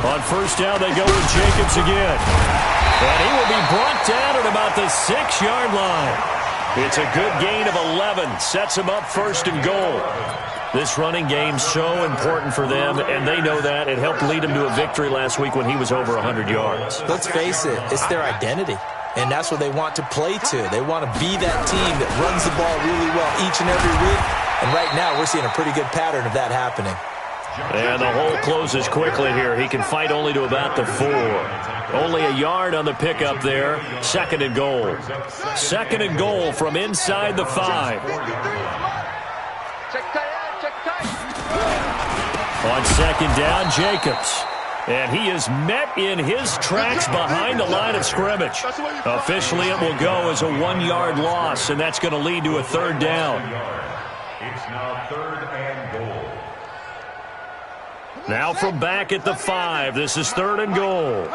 On first down, they go with Jacobs again. And he will be brought down at about the 6-yard line. It's a good gain of 11. Sets him up first and goal. This running game's so important for them, and they know that. It helped lead him to a victory last week when he was over 100 yards. Let's face it, it's their identity. And that's what they want to play to. They want to be that team that runs the ball really well each and every week. And right now, we're seeing a pretty good pattern of that happening. And the hole closes quickly here. He can fight only to about the 4. Only a yard on the pickup there. Second and goal. Second and goal from inside the 5. On second down, Jacobs. And he is met in his tracks behind the line of scrimmage. Officially, it will go as a 1-yard loss, and that's going to lead to a third down. It's now third and goal. Now from back at the 5, this is third and goal.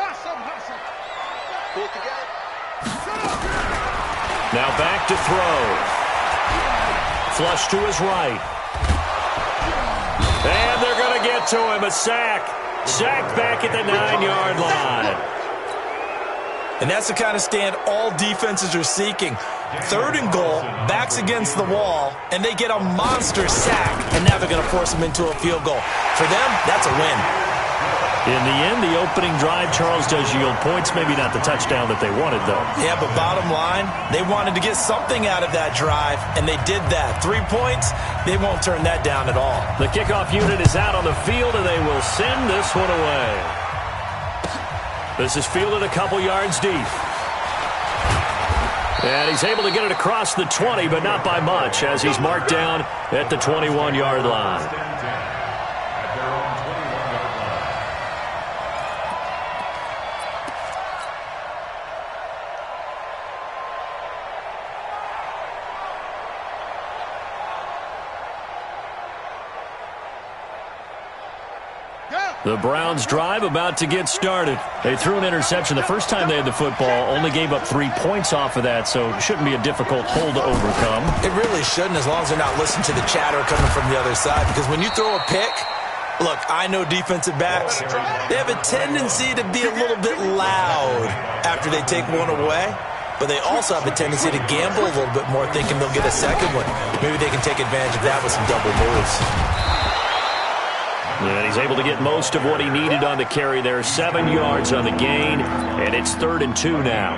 Now back to throw. Flush to his right. And they're going to get to him, a sack. Sacked back at the 9-yard line. And that's the kind of stand all defenses are seeking. Third and goal, backs against the wall, and they get a monster sack. And now they're going to force them into a field goal. For them, that's a win. In the end, the opening drive, Charles, does yield points. Maybe not the touchdown that they wanted, though. Yeah, but bottom line, they wanted to get something out of that drive, and they did that. 3 points, they won't turn that down at all. The kickoff unit is out on the field, and they will send this one away. This is fielded a couple yards deep. And he's able to get it across the 20, but not by much, as he's marked down at the 21-yard line. The Browns drive about to get started. They threw an interception the first time they had the football, only gave up 3 points off of that, so it shouldn't be a difficult hole to overcome. It really shouldn't, as long as they're not listening to the chatter coming from the other side, because when you throw a pick, look, I know defensive backs, they have a tendency to be a little bit loud after they take one away, but they also have a tendency to gamble a little bit more, thinking they'll get a second one. Maybe they can take advantage of that with some double moves. And he's able to get most of what he needed on the carry there. 7 yards on the gain, and it's 3rd and 2 now.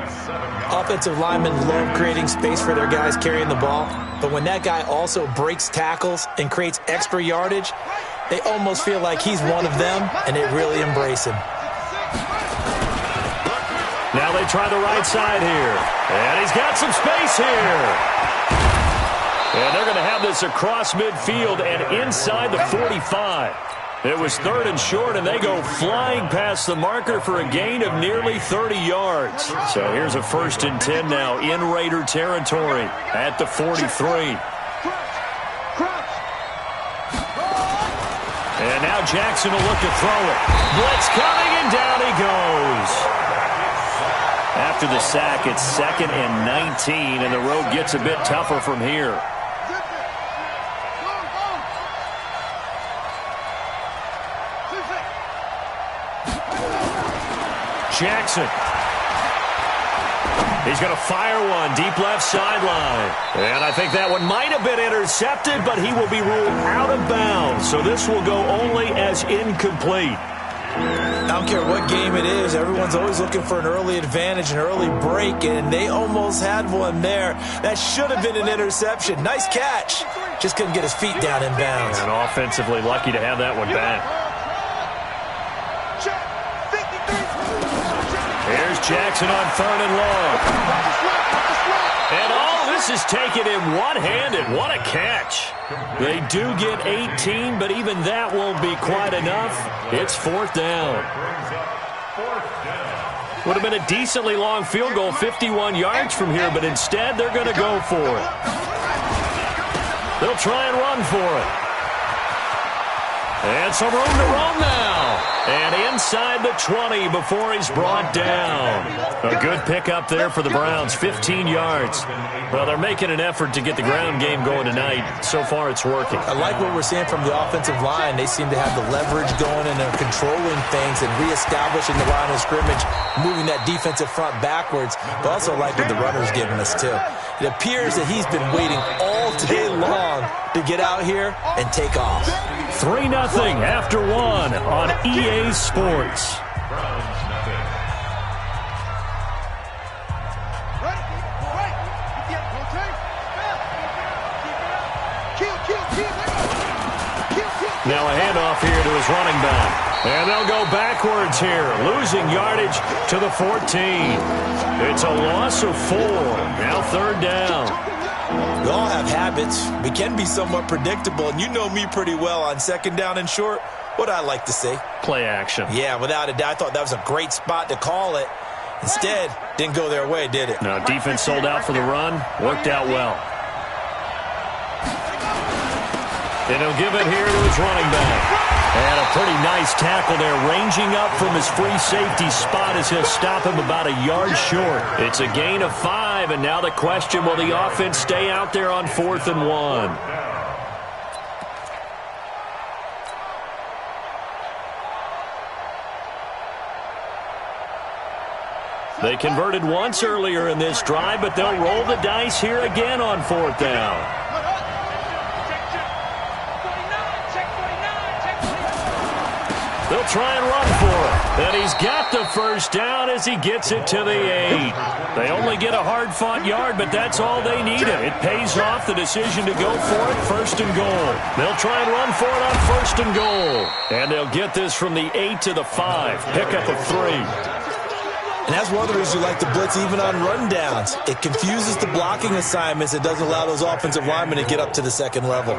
Offensive linemen love creating space for their guys carrying the ball, but when that guy also breaks tackles and creates extra yardage, they almost feel like he's one of them, and they really embrace him. Now they try the right side here, and he's got some space here. And they're going to have this across midfield and inside the 45. It was 3rd and short, and they go flying past the marker for a gain of nearly 30 yards. So here's a 1st and 10 now in Raider territory at the 43. And now Jackson will look to throw it. Blitz coming, and down he goes. After the sack, it's 2nd and 19, and the road gets a bit tougher from here. Jackson. He's going to fire one deep left sideline. And I think that one might have been intercepted, but he will be ruled out of bounds. So this will go only as incomplete. I don't care what game it is. Everyone's always looking for an early advantage, an early break, and they almost had one there. That should have been an interception. Nice catch. Just couldn't get his feet down in bounds. And offensively lucky to have that one back. Here's Jackson on 3rd and long. And all this is taken in one-handed. What a catch. They do get 18, but even that won't be quite enough. It's 4th down. Would have been a decently long field goal, 51 yards from here, but instead they're going to go for it. They'll try and run for it. And some room to roam now. And inside the 20 before he's brought down. A good pickup there for the Browns, 15 yards. Well, they're making an effort to get the ground game going tonight. So far, it's working. I like what we're seeing from the offensive line. They seem to have the leverage going, and they're controlling things and reestablishing the line of scrimmage, moving that defensive front backwards. But also like what the runner's giving us, too. It appears that he's been waiting all day long to get out here and take off. 3-0 after 1 on EA Sports. Now a handoff here to his running back. And they'll go backwards here, losing yardage to the 14. It's a loss of 4. Now 3rd down. We all have habits. We can be somewhat predictable, and you know me pretty well on 2nd down and short. What I like to say? Play action. Yeah, without a doubt. I thought that was a great spot to call it. Instead, didn't go their way, did it? No, defense sold out for the run. Worked out well. And he'll give it here to his running back. And a pretty nice tackle there, ranging up from his free safety spot as he'll stop him about a yard short. It's a gain of 5, and now the question, will the offense stay out there on 4th and 1? They converted once earlier in this drive, but they'll roll the dice here again on 4th down. They'll try and run for it. And he's got the first down as he gets it to the 8. They only get a hard-fought yard, but that's all they needed. It pays off the decision to go for it, 1st and goal. They'll try and run for it on 1st and goal. And they'll get this from the 8 to the 5. Pickup of 3. And that's one of the reasons you like to blitz even on rundowns. It confuses the blocking assignments. It doesn't allow those offensive linemen to get up to the 2nd level.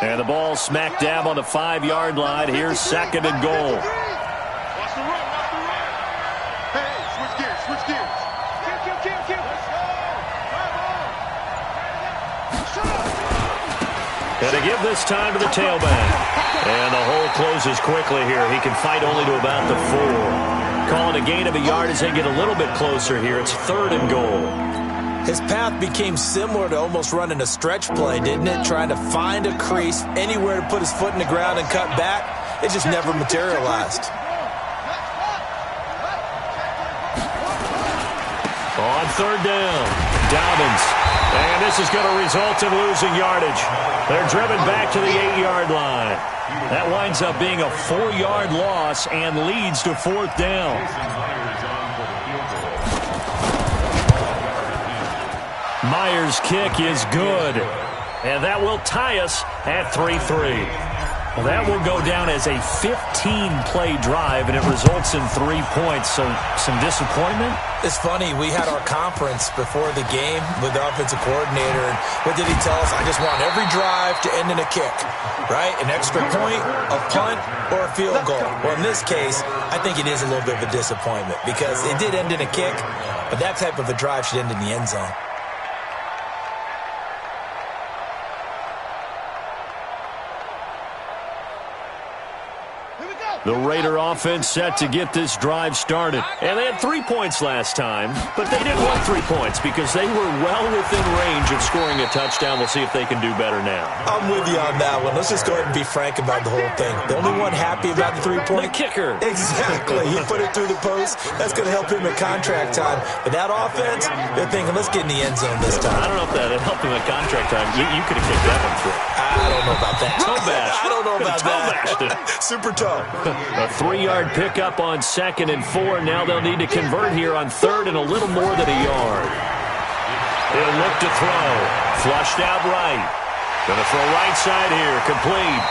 And the ball smack dab on the 5-yard line. Here's 2nd and goal. Watch the run, watch the run. Hey, switch gears, switch gears. Kill. And they give this time to the tailback. And the hole closes quickly here. He can fight only to about the 4. Calling a gain of a yard as they get a little bit closer here. It's 3rd and goal. His path became similar to almost running a stretch play, didn't it? Trying to find a crease, anywhere to put his foot in the ground and cut back. It just never materialized. On 3rd down, Dobbins. And this is going to result in losing yardage. They're driven back to the 8-yard line. That winds up being a 4-yard loss and leads to 4th down. Myers' kick is good. And that will tie us at 3-3. Well, that will go down as a 15-play drive, and it results in 3 points. So some disappointment? It's funny. We had our conference before the game with the offensive coordinator. And what did he tell us? I just want every drive to end in a kick, right? An extra point, a punt, or a field goal. Well, in this case, I think it is a little bit of a disappointment because it did end in a kick, but that type of a drive should end in the end zone. The Raider offense set to get this drive started. And they had 3 points last time, but they didn't want 3 points because they were well within range of scoring a touchdown. We'll see if they can do better now. I'm with you on that one. Let's just go ahead and be frank about the whole thing. The only one happy about the 3-point? The kicker. Exactly. He put it through the post. That's going to help him at contract time. But that offense, they're thinking, let's get in the end zone this time. I don't know if that helped him at contract time. You could have kicked that one through. I don't know about that. Toe bash. I don't know about that. Super toe. A 3-yard pickup on 2nd and 4. Now they'll need to convert here on 3rd and a little more than a yard. He'll look to throw. Flushed out right. Going to throw right side here. Complete.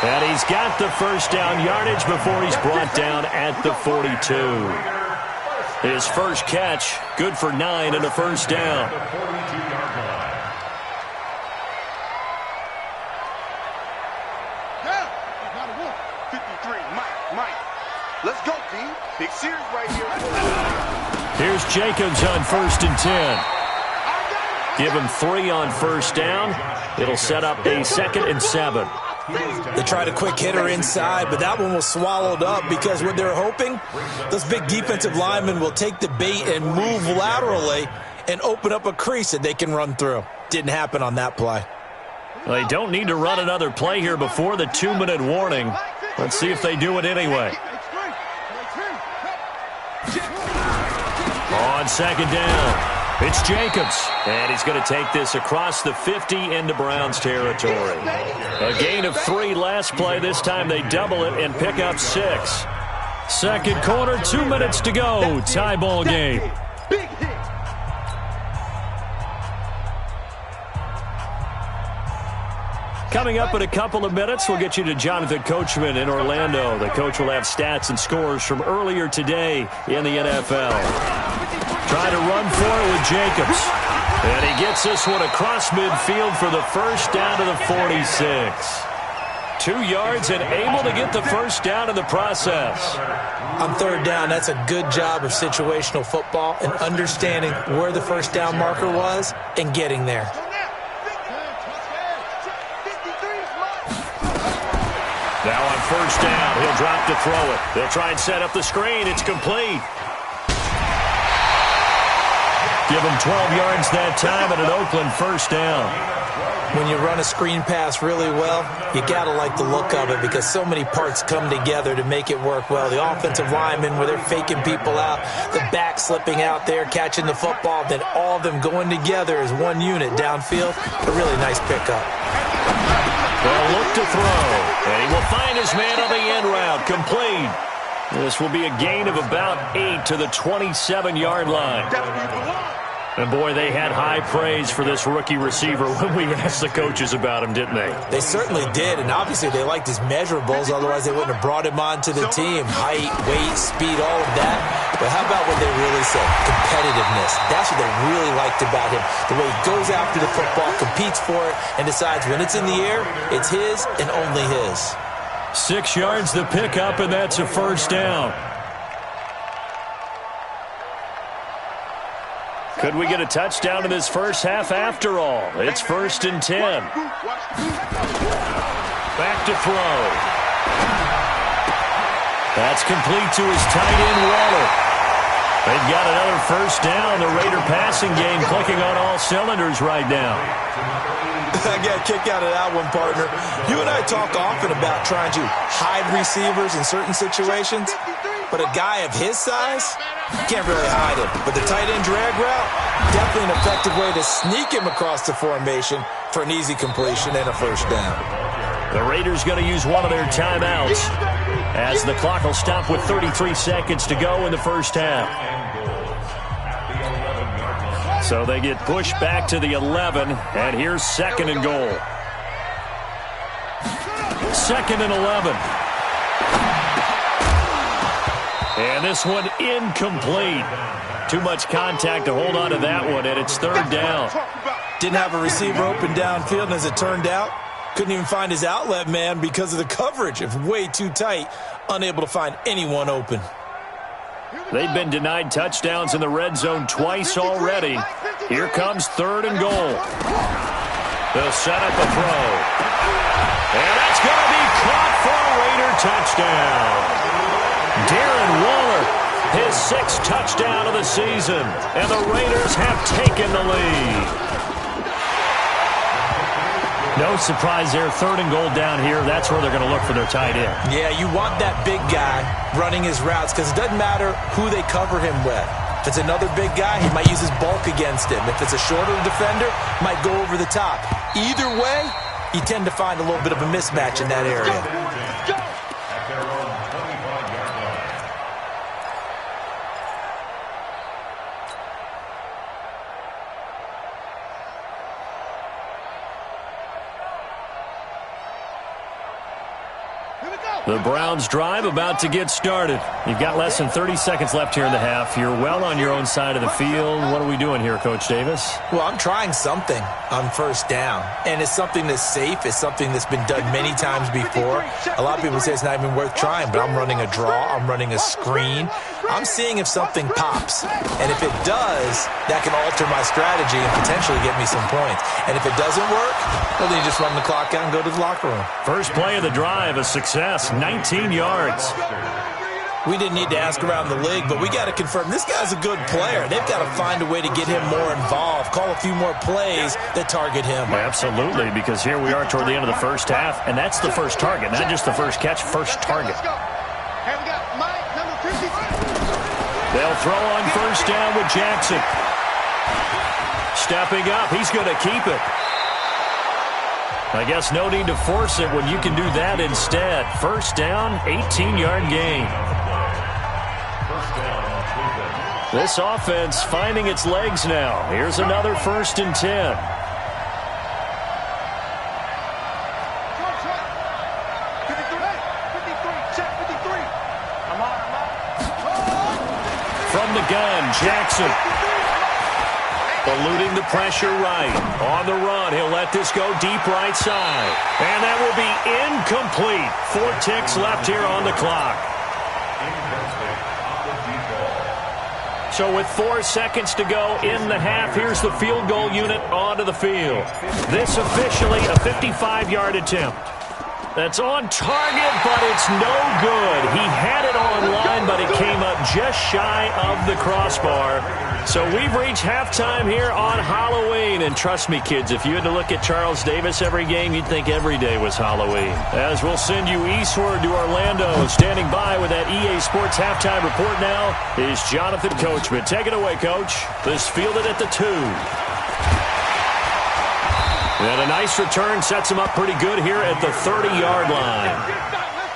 And he's got the first down yardage before he's brought down at the 42. His first catch, good for 9 and a first down. Let's go, D. Big series right here. Here's Jacobs on 1st and 10. Give him 3 on first down. It'll set up a 2nd and 7. They tried a quick hitter inside, but that one was swallowed up because what they're hoping, those big defensive linemen will take the bait and move laterally and open up a crease that they can run through. Didn't happen on that play. They don't need to run another play here before the 2-minute warning. Let's see if they do it anyway. On 2nd down, it's Jacobs, and he's going to take this across the 50 into Browns territory. A gain of 3 last play. This time they double it and pick up 6. Second quarter, 2 minutes to go. Tie ball game. Coming up in a couple of minutes, we'll get you to Jonathan Coachman in Orlando. The coach will have stats and scores from earlier today in the NFL. Trying to run for it with Jacobs. And he gets this one across midfield for the first down to the 46. 2 yards and able to get the first down in the process. On 3rd down, that's a good job of situational football and understanding where the first down marker was and getting there. Now on first down, he'll drop to throw it. They'll try and set up the screen. It's complete. Give him 12 yards that time and an Oakland first down. When you run a screen pass really well, you got to like the look of it because so many parts come together to make it work well. The offensive linemen, where they're faking people out, the back slipping out there, catching the football, then all of them going together as one unit downfield. A really nice pickup. They'll look to throw, and he will find his man on the end route, complete. This will be a gain of about 8 to the 27-yard line. And, boy, they had high praise for this rookie receiver when we asked the coaches about him, didn't they? They certainly did, and obviously they liked his measurables. Otherwise, they wouldn't have brought him onto the team. Height, weight, speed, all of that. But how about what they really said? Competitiveness. That's what they really liked about him. The way he goes after the football, competes for it, and decides when it's in the air, it's his and only his. 6 yards the pickup, and that's a first down. Could we get a touchdown in this first half after all? It's 1st and 10. Back to throw. That's complete to his tight end, Waller. They've got another first down. The Raider passing game clicking on all cylinders right now. I got a kick out of that one, partner. You and I talk often about trying to hide receivers in certain situations, but a guy of his size, you can't really hide him. But the tight end drag route, definitely an effective way to sneak him across the formation for an easy completion and a first down. The Raiders going to use one of their timeouts as the clock will stop with 33 seconds to go in the first half. So they get pushed back to the 11, and here's 2nd and goal. 2nd and 11. And this one incomplete. Too much contact to hold on to that one, and it's 3rd down. Didn't have a receiver open downfield, and as it turned out, couldn't even find his outlet man because of the coverage. It's way too tight, unable to find anyone open. They've been denied touchdowns in the red zone twice already. Here comes 3rd and goal. They'll set up a throw. And that's going to be caught for a Raider touchdown. Darren Waller, his 6th touchdown of the season. And the Raiders have taken the lead. No surprise there. 3rd and goal down here. That's where they're going to look for their tight end. Yeah, you want that big guy running his routes because it doesn't matter who they cover him with. If it's another big guy, he might use his bulk against him. If it's a shorter defender, might go over the top. Either way, you tend to find a little bit of a mismatch in that area. The Browns drive about to get started. You've got less than 30 seconds left here in the half. You're well on your own side of the field. What are we doing here, Coach Davis? Well, I'm trying something on first down, and it's something that's safe. It's something that's been done many times before. A lot of people say it's not even worth trying, but I'm running a draw. I'm running a screen. I'm seeing if something pops, and if it does, that can alter my strategy and potentially get me some points. And if it doesn't work, well, then you just run the clock out and go to the locker room. First play of the drive, a success, 19 yards. We didn't need to ask around the league, but we got to confirm this guy's a good player. They've got to find a way to get him more involved, call a few more plays that target him. Absolutely, because here we are toward the end of the first half, and that's the first target, not just the first catch, first target. They'll throw on first down with Jackson. Stepping up, he's going to keep it. I guess no need to force it when you can do that instead. First down, 18-yard gain. This offense finding its legs now. Here's another 1st and 10. From the gun, Jackson. Eluding the pressure right. On the run, he'll let this go deep right side. And that will be incomplete. 4 ticks left here on the clock. So with 4 seconds to go in the half, here's the field goal unit onto the field. This officially a 55-yard attempt. That's on target, but it's no good. He had it on line, but it came up just shy of the crossbar. So we've reached halftime here on Halloween. And trust me, kids, if you had to look at Charles Davis every game, you'd think every day was Halloween. As we'll send you eastward to Orlando. Standing by with that EA Sports halftime report now is Jonathan Coachman. Take it away, Coach. This fielded at the 2. And a nice return sets him up pretty good here at the 30-yard line.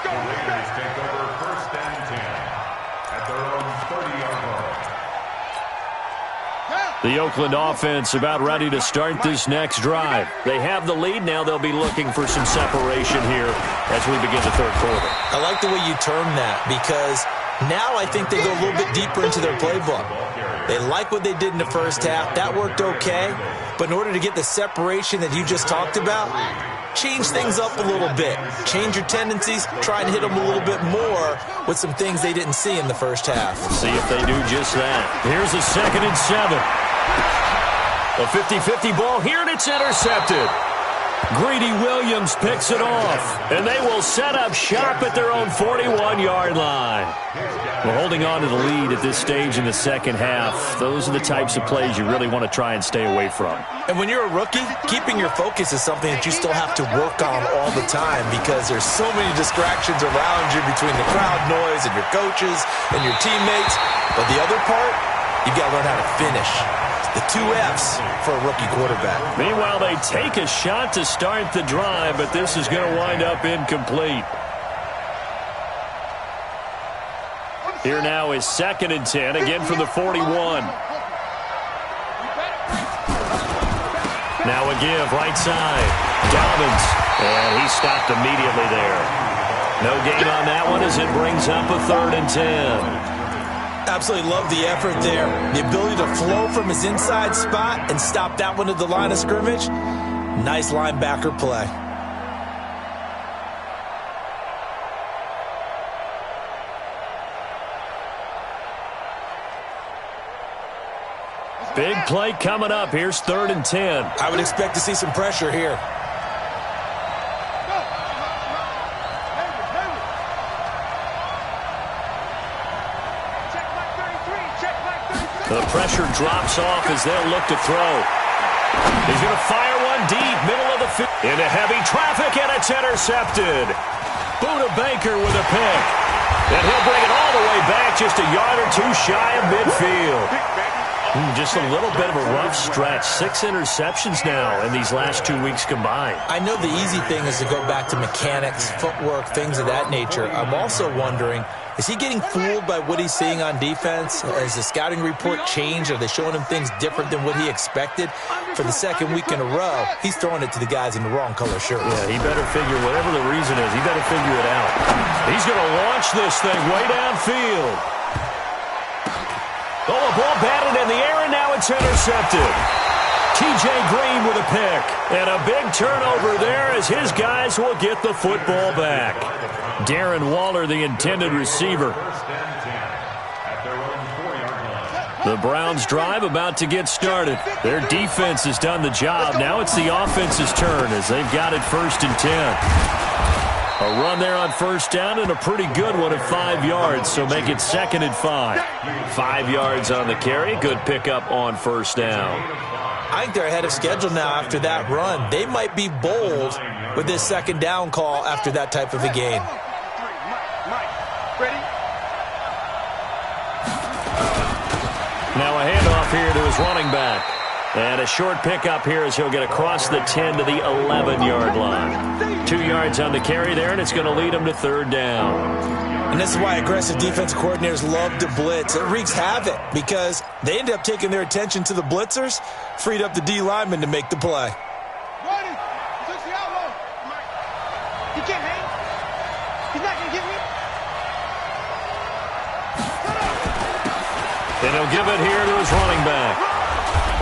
Raiders take over 1st and 10 at their own 30-yard line. The Oakland offense about ready to start this next drive. They have the lead. Now they'll be looking for some separation here as we begin the 3rd quarter. I like the way you term that because now I think they go a little bit deeper into their playbook. They like what they did in the first half. That worked okay. But in order to get the separation that you just talked about, change things up a little bit. Change your tendencies. Try and hit them a little bit more with some things they didn't see in the first half. See if they do just that. Here's a 2nd and 7. A 50-50 ball here, and it's intercepted. Greedy Williams picks it off, and they will set up shop at their own 41-yard line. Well, holding on to the lead at this stage in the second half, those are the types of plays you really want to try and stay away from. And when you're a rookie, keeping your focus is something that you still have to work on all the time because there's so many distractions around you between the crowd noise and your coaches and your teammates. But the other part, you've got to learn how to finish. The 2 F's for a rookie quarterback. Meanwhile, they take a shot to start the drive, but this is going to wind up incomplete. Here now is 2nd and 10, again from the 41. Now a give, right side. Dobbins, and he stopped immediately there. No gain on that one as it brings up a 3rd and 10. Absolutely love the effort there. The ability to flow from his inside spot and stop that one at the line of scrimmage. Nice linebacker play. Big play coming up. Here's 3rd and 10. I would expect to see some pressure here. The pressure drops off as they'll look to throw. He's going to fire one deep, middle of the field. Into heavy traffic, and it's intercepted. Buda Baker with a pick. And he'll bring it all the way back just a yard or 2 shy of midfield. Just a little bit of a rough stretch. 6 interceptions now in these last 2 weeks combined. I know the easy thing is to go back to mechanics, footwork, things of that nature. I'm also wondering, Is he getting fooled by what he's seeing on defense? Has the scouting report changed? Are they showing him things different than what he expected? For the second week in a row, he's throwing it to the guys in the wrong color shirts. Yeah, he better figure, whatever the reason is, he better figure it out. He's going to launch this thing way downfield. Oh, the ball batted in the air, and now it's intercepted. T.J. Green with a pick. And a big turnover there as his guys will get the football back. Darren Waller, the intended receiver. The Browns drive about to get started. Their defense has done the job. Now it's the offense's turn as they've got it 1st and 10. A run there on first down and a pretty good one at 5 yards, so make it 2nd and 5. 5 yards on the carry. Good pickup on first down. I think they're ahead of schedule now after that run. They might be bold with this 2nd down call after that type of a game. Now a handoff here to his running back. And a short pickup here as he'll get across the 10 to the 11-yard line. 2 yards on the carry there, and it's going to lead him to 3rd down. And this is why aggressive defensive coordinators love to blitz. It wreaks havoc because they end up taking their attention to the blitzers, freed up the D lineman to make the play. He can't hang. He's not going to get me. And he'll give it here to his running back.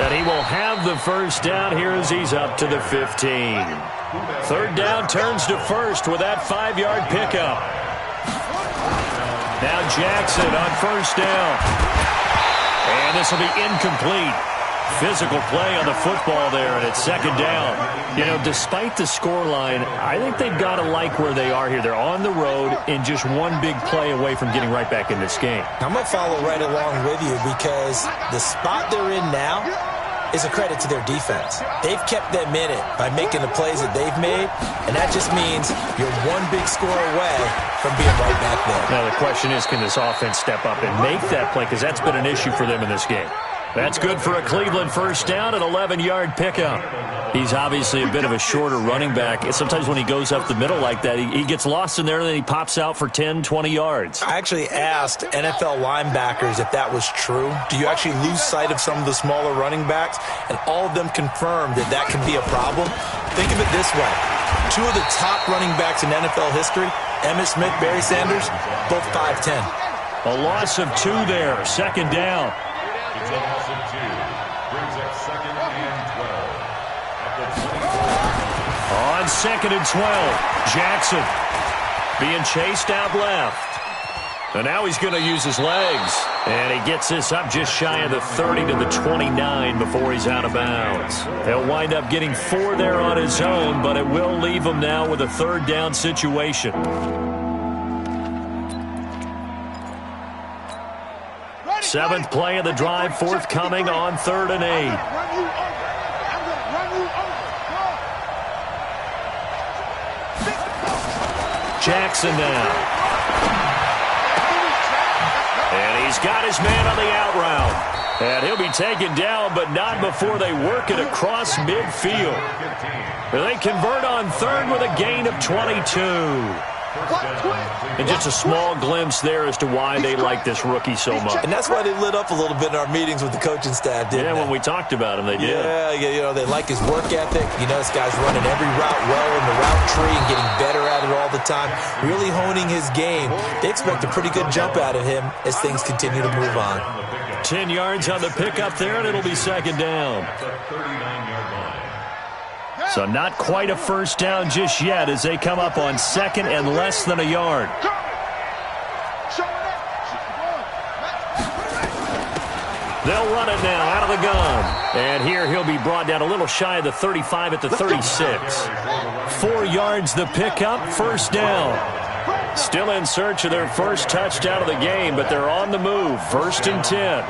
And he will have the first down here as he's up to the 15. 3rd down turns to 1st with that 5-yard pickup. Now Jackson on first down. And this will be incomplete. Physical play on the football there, and it's 2nd down. You know, despite the scoreline, I think they've got to like where they are here. They're on the road and just one big play away from getting right back in this game. I'm going to follow right along with you because the spot they're in now is a credit to their defense. They've kept them in it by making the plays that they've made, and that just means you're one big score away from being right back there. Now the question is, can this offense step up and make that play? Because that's been an issue for them in this game. That's good for a Cleveland first down, an 11-yard pickup. He's obviously a bit of a shorter running back. Sometimes when he goes up the middle like that, he gets lost in there, and then he pops out for 10, 20 yards. I actually asked NFL linebackers if that was true. Do you actually lose sight of some of the smaller running backs? And all of them confirmed that that can be a problem. Think of it this way. 2 of the top running backs in NFL history, Emmitt Smith, Barry Sanders, both 5'10". A loss of 2 there, 2nd down. It's a loss of 2. Brings up 2nd and 12. On 2nd and 12, Jackson being chased out left. And now he's going to use his legs. And he gets this up just shy of the 30 to the 29 before he's out of bounds. He'll wind up getting 4 there on his own, but it will leave him now with a 3rd down situation. Seventh play of the drive forthcoming on 3rd and 8. Jackson now. And he's got his man on the out route. And he'll be taken down, but not before they work it across midfield. They convert on 3rd with a gain of 22. And just a small glimpse there as to why they like this rookie so much. And that's why they lit up a little bit in our meetings with the coaching staff, didn't they? Yeah, when we talked about him, they did. Yeah, you know, they like his work ethic. You know, this guy's running every route well in the route tree and getting better at it all the time, really honing his game. They expect a pretty good jump out of him as things continue to move on. 10 yards on the pickup there, and it'll be 2nd down. So not quite a first down just yet as they come up on 2nd and less than a yard. They'll run it now out of the gun. And here he'll be brought down a little shy of the 35 at the 36. 4 yards the pickup, 1st down. Still in search of their first touchdown of the game, but they're on the move. 1st and 10.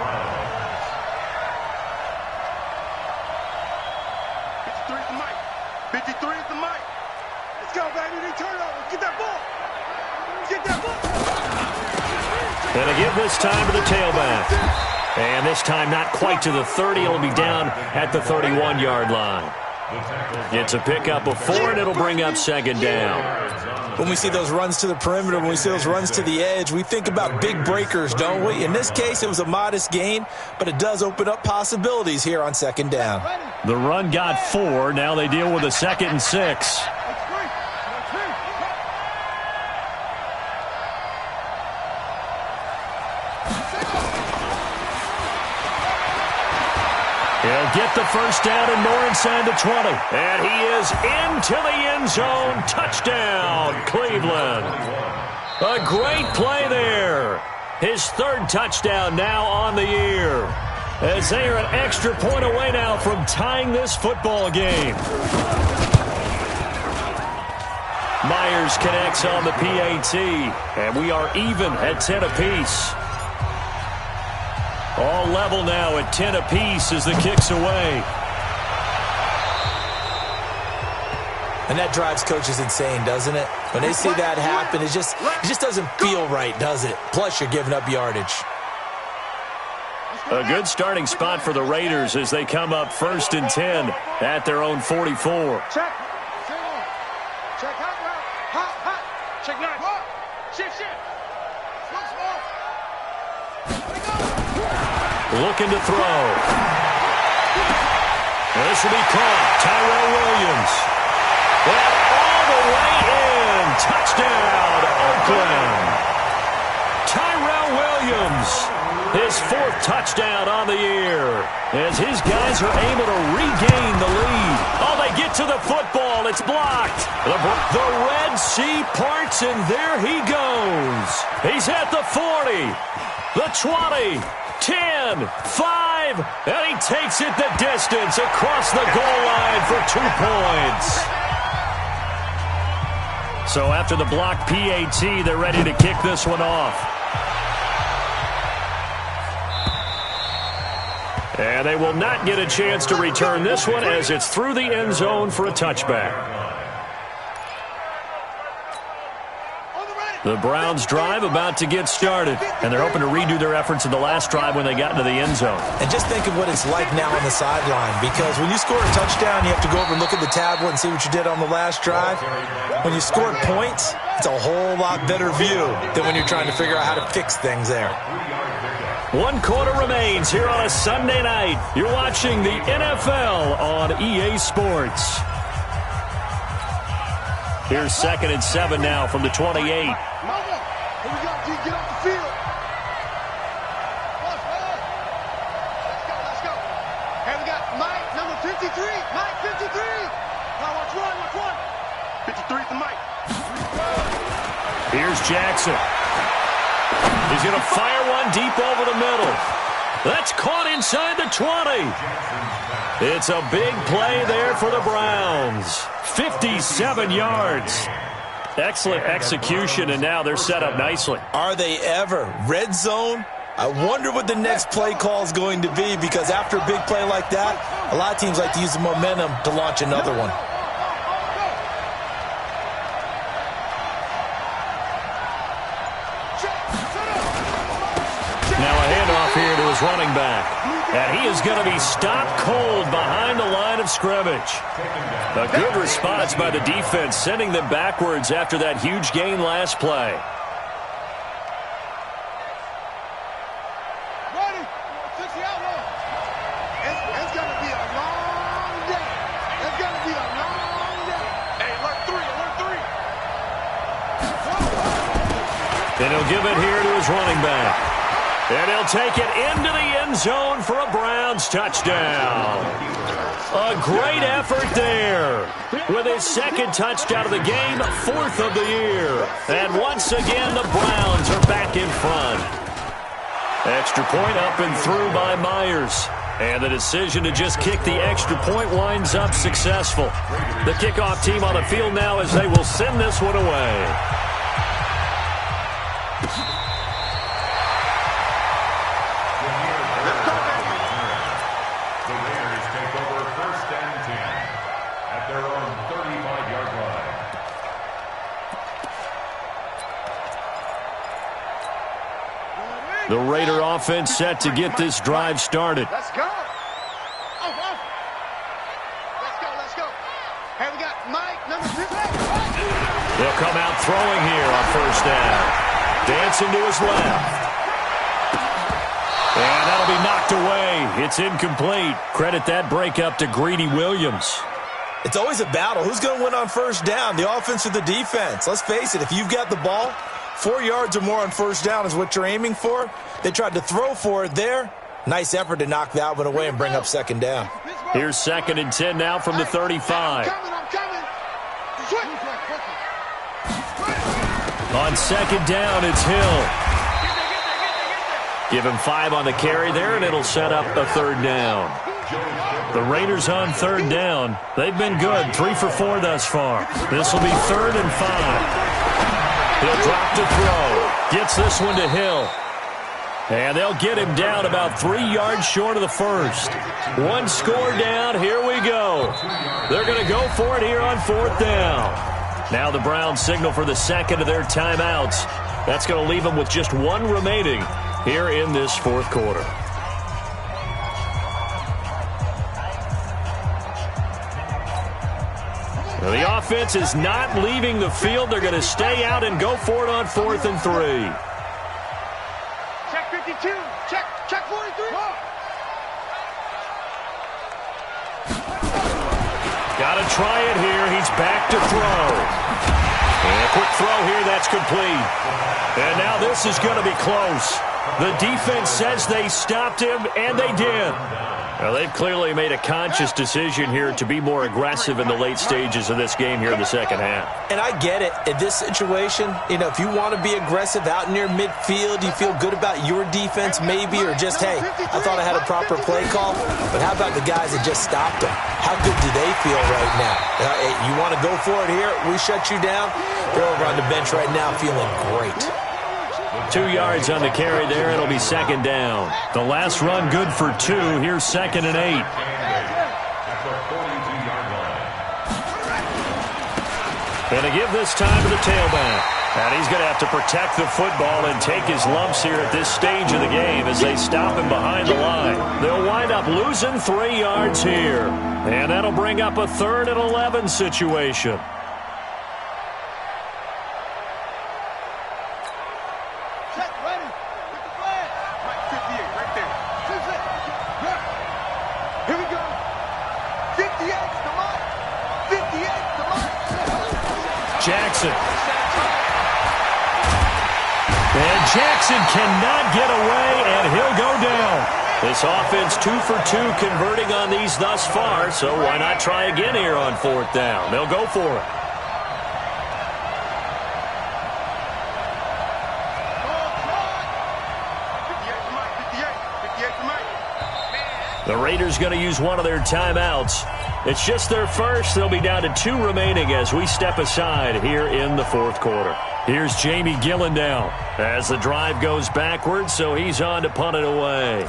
53 is the mic. Let's go, baby. They turn over. Get that ball. Get that ball. And a give this time to the tailback. And this time not quite to the 30. It'll be down at the 31-yard line. It's a pickup of 4, and it'll bring up second down. When we see those runs to the perimeter, when we see those runs to the edge, we think about big breakers, don't we? In this case, it was a modest gain, but it does open up possibilities here on second down. The run got 4. Now they deal with a 2nd and 6. He'll get the first down and more inside the 20. And he is into the end zone. Touchdown, Cleveland. A great play there. His 3rd touchdown now on the year. As they are an extra point away now from tying this football game. Myers connects on the PAT. And we are even at 10 apiece. All level now at 10 apiece as the kick's away. And that drives coaches insane, doesn't it? When they see that happen, it just doesn't feel right, does it? Plus, you're giving up yardage. A good starting spot for the Raiders as they come up 1st and 10 at their own 44. Check. Check hot. Check nice. Shit. Looking to throw. This will be caught. Tyrell Williams. And all the way in. Touchdown, Oakland. Tyrell Williams. His 4th touchdown on the year. As his guys are able to regain the lead. Oh, they get to the football. It's blocked. The Red Sea parts, and there he goes. He's at the 40. The 20. 10, 5, and he takes it the distance across the goal line for 2 points. So after the block PAT, they're ready to kick this one off. And they will not get a chance to return this one as it's through the end zone for a touchback. The Browns drive about to get started, and they're hoping to redo their efforts in the last drive when they got into the end zone. And just think of what it's like now on the sideline, because when you score a touchdown, you have to go over and look at the tablet and see what you did on the last drive. When you scored points, it's a whole lot better view than when you're trying to figure out how to fix things there. 1 quarter remains here on a Sunday night. You're watching the NFL on EA Sports. Here's 2nd and 7 now from the 28. Here we go. Get off the field. Let's go. Hey, we got Mike, number 53. Mike, 53. Now watch one. 53 is the Mike. Here's Jackson. He's going to fire one deep over the middle. That's caught inside the 20. It's a big play there for the Browns. 57 yards. Excellent execution, and now they're set up nicely. Are they ever? Red zone? I wonder what the next play call is going to be, because after a big play like that, a lot of teams like to use the momentum to launch another one. Now a handoff here to his running back. And he is going to be stopped cold behind the line of scrimmage. A good response by the defense, sending them backwards after that huge gain last play. Ready? 60 out low. It's going to be a long day. It's going to be a long day. Hey, alert 3. And he'll give it here to his running back. And he'll take it into the end zone for a Browns touchdown. A great effort there. With his 2nd touchdown of the game, 4th of the year. And once again, the Browns are back in front. Extra point up and through by Myers. And the decision to just kick the extra point winds up successful. The kickoff team on the field now as they will send this one away. The Raider offense set to get this drive started. Let's go. Let's go. Hey, we got Mike, number 2. They'll come out throwing here on first down. Dancing to his left. And that'll be knocked away. It's incomplete. Credit that breakup to Greedy Williams. It's always a battle. Who's going to win on first down, the offense or the defense? Let's face it, if you've got the ball, 4 yards or more on first down is what you're aiming for. They tried to throw for it there. Nice effort to knock that one away and bring up second down. Here's 2nd and 10 now from the 35. I'm coming. On 2nd down, it's Hill. Give him 5 on the carry there, and it'll set up a 3rd down. The Raiders on 3rd down. They've been good, 3 for 4 thus far. This will be 3rd and 5. He'll drop to throw. Gets this one to Hill. And they'll get him down about 3 yards short of the first. 1 score down. Here we go. They're going to go for it here on 4th down. Now the Browns signal for the second of their timeouts. That's going to leave them with just 1 remaining here in this 4th quarter. Now the offense is not leaving the field. They're going to stay out and go for it on 4th and 3. Check 52. Check 43. Got to try it here. He's back to throw. And a quick throw here. That's complete. And now this is going to be close. The defense says they stopped him, and they did. Well, they've clearly made a conscious decision here to be more aggressive in the late stages of this game here in the second half. And I get it. In this situation, if you want to be aggressive out near midfield, you feel good about your defense maybe, or just, hey, I thought I had a proper play call. But how about the guys that just stopped them? How good do they feel right now? You want to go for it here? We shut you down. They're over on the bench right now feeling great. 2 yards on the carry there. It'll be 2nd down. The last run good for 2. Here's 2nd and 8. Going to give this time to the tailback. And he's going to have to protect the football and take his lumps here at this stage of the game as they stop him behind the line. They'll wind up losing 3 yards here. And that'll bring up a 3rd and 11 situation. Jackson. And Jackson cannot get away, and he'll go down. This offense 2 for 2 converting on these thus far, so why not try again here on 4th down? They'll go for it. The Raiders going to use one of their timeouts. It's just their first. They'll be down to 2 remaining as we step aside here in the 4th quarter. Here's Jamie Gillen down as the drive goes backwards, so he's on to punt it away.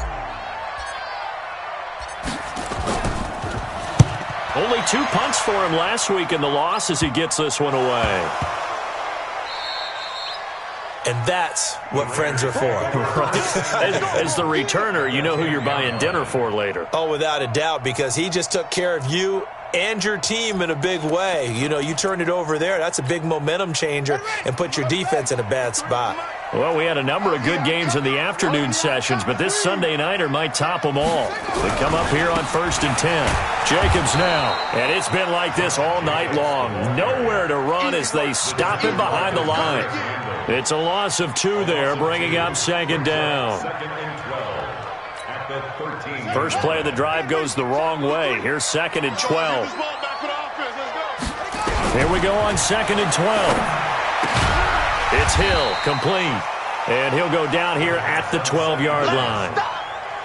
Only 2 punts for him last week in the loss as he gets this one away. And that's what friends are for. Right. As the returner, you know who you're buying dinner for later. Oh, without a doubt, because he just took care of you and your team in a big way. You turn it over there, that's a big momentum changer and put your defense in a bad spot. Well, we had a number of good games in the afternoon sessions, but this Sunday nighter might top them all. They come up here on 1st and 10. Jacobs now, and it's been like this all night long. Nowhere to run as they stop him behind the line. It's a loss of 2 there, bringing up 2nd down. First play of the drive goes the wrong way. Here's 2nd and 12. Here we go on 2nd and 12. It's Hill, complete. And he'll go down here at the 12-yard line.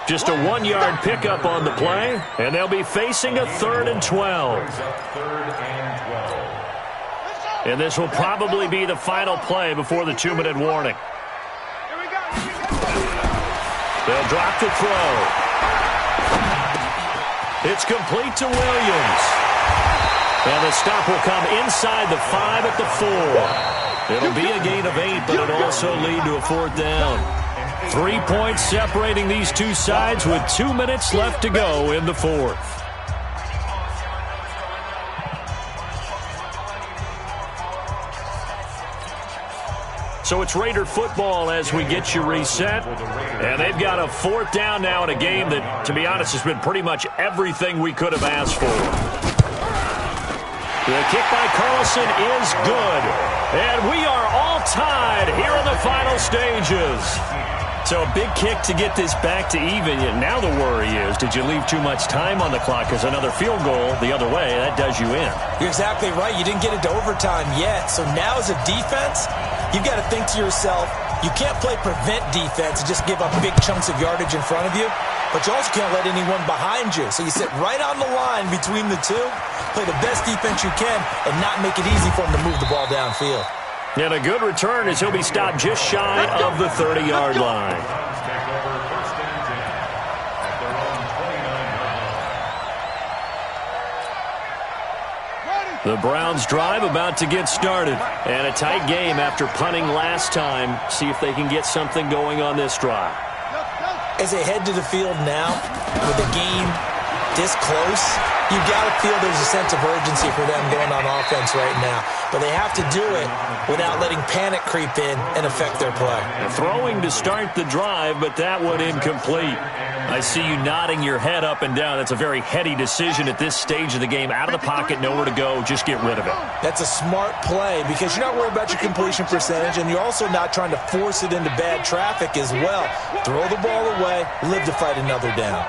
Just a 1-yard pickup on the play, and they'll be facing a 3rd and 12. And this will probably be the final play before the 2-minute warning. They'll drop the throw. It's complete to Williams. And the stop will come inside the 5 at the 4. It'll be a gain of 8, but it'll also lead to a 4th down. 3 points separating these two sides with 2 minutes left to go in the 4th. So it's Raider football as we get you reset. And they've got a 4th down now in a game that, to be honest, has been pretty much everything we could have asked for. The kick by Carlson is good. And we are all tied here in the final stages. So a big kick to get this back to even. Now the worry is, did you leave too much time on the clock? Because another field goal the other way, that does you in. You're exactly right. You didn't get into overtime yet. So now as a defense, you've got to think to yourself, you can't play prevent defense and just give up big chunks of yardage in front of you. But you also can't let anyone behind you. So you sit right on the line between the two, play the best defense you can, and not make it easy for them to move the ball downfield. And a good return as he'll be stopped just shy of the 30-yard line. The Browns drive about to get started. And a tight game after punting last time. See if they can get something going on this drive. As they head to the field now, with the game this close, you've got to feel there's a sense of urgency for them going on offense right now. But they have to do it without letting panic creep in and affect their play. Throwing to start the drive, but that one incomplete. I see you nodding your head up and down. That's a very heady decision at this stage of the game. Out of the pocket, nowhere to go, just get rid of it. That's a smart play because you're not worried about your completion percentage, and you're also not trying to force it into bad traffic as well. Throw the ball away, live to fight another down.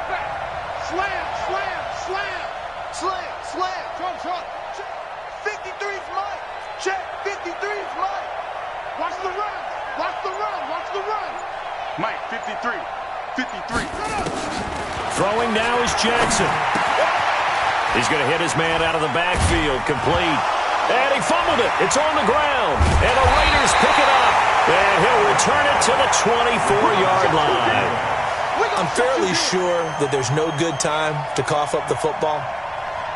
Slam, slam, slam, slam, slam. Trump. 53's mine. Check, 53's mine. Watch the run. Watch the run. Watch the run. Mike, 53. 53. Throwing now is Jackson. He's going to hit his man out of the backfield. Complete. And he fumbled it. It's on the ground. And the Raiders pick it up. And he'll return it to the 24-yard line. I'm fairly sure that there's no good time to cough up the football.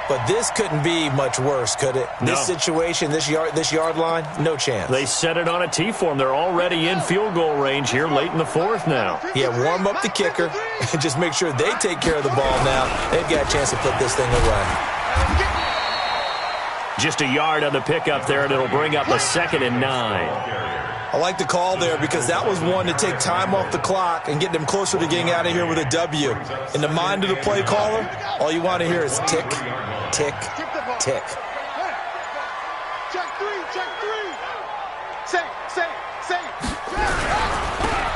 But this couldn't be much worse, could it? No. This situation, this yard line, no chance. They set it on a T for him. They're already in field goal range here late in the 4th now. Yeah, warm up the kicker and just make sure they take care of the ball now. They've got a chance to put this thing away. Just a yard on the pickup there, and it'll bring up a 2nd and 9. I like the call there because that was one to take time off the clock and get them closer to getting out of here with a W. In the mind of the play caller, all you want to hear is tick, tick, tick. Check 3, check 3. Say.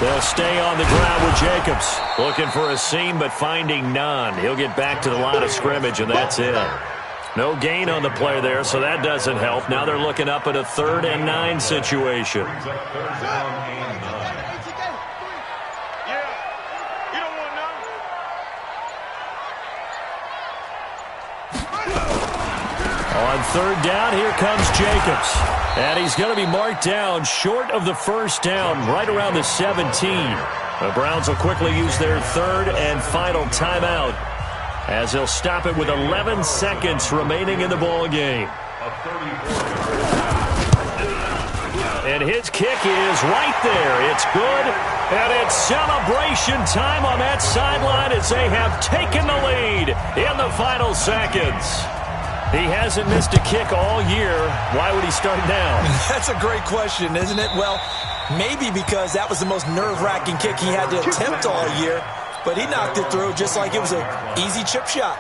They'll stay on the ground with Jacobs. Looking for a seam, but finding none. He'll get back to the line of scrimmage, and that's it. No gain on the play there, so that doesn't help. Now they're looking up at a 3rd and 9 situation. On 3rd down, here comes Jacobs. And he's going to be marked down short of the 1st down, right around the 17. The Browns will quickly use their 3rd and final timeout, as they'll stop it with 11 seconds remaining in the ball game. And his kick is right there. It's good, and it's celebration time on that sideline as they have taken the lead in the final seconds. He hasn't missed a kick all year. Why would he start now? That's a great question, isn't it? Well, maybe because that was the most nerve-wracking kick he had to attempt all year. But he knocked it through just like it was an easy chip shot.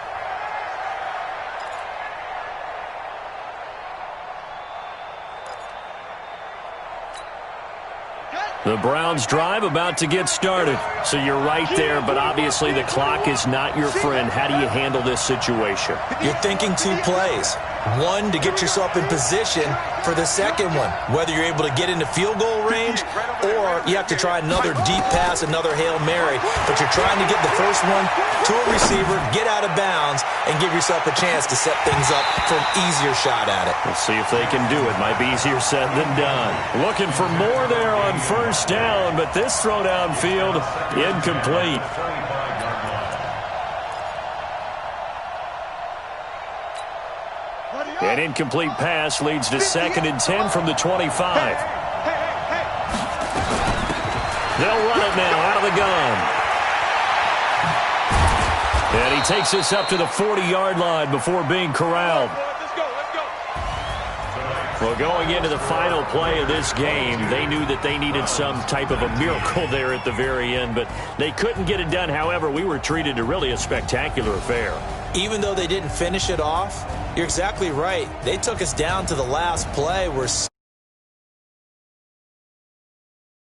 The Browns drive about to get started. So you're right there, but obviously the clock is not your friend. How do you handle this situation? You're thinking 2 plays. One, to get yourself in position for the second one, whether you're able to get into field goal range or you have to try another deep pass, another Hail Mary. But you're trying to get the first one to a receiver, get out of bounds, and give yourself a chance to set things up for an easier shot at it. We'll see if they can do it. Might be easier said than done. Looking for more there on 1st down, but this throw downfield incomplete. An incomplete pass leads to 2nd and 10 from the 25. They'll run it now out of the gun. And he takes this up to the 40-yard line before being corralled. Well, going into the final play of this game, they knew that they needed some type of a miracle there at the very end, but they couldn't get it done. However, we were treated to really a spectacular affair. Even though they didn't finish it off, you're exactly right. They took us down to the last play. We're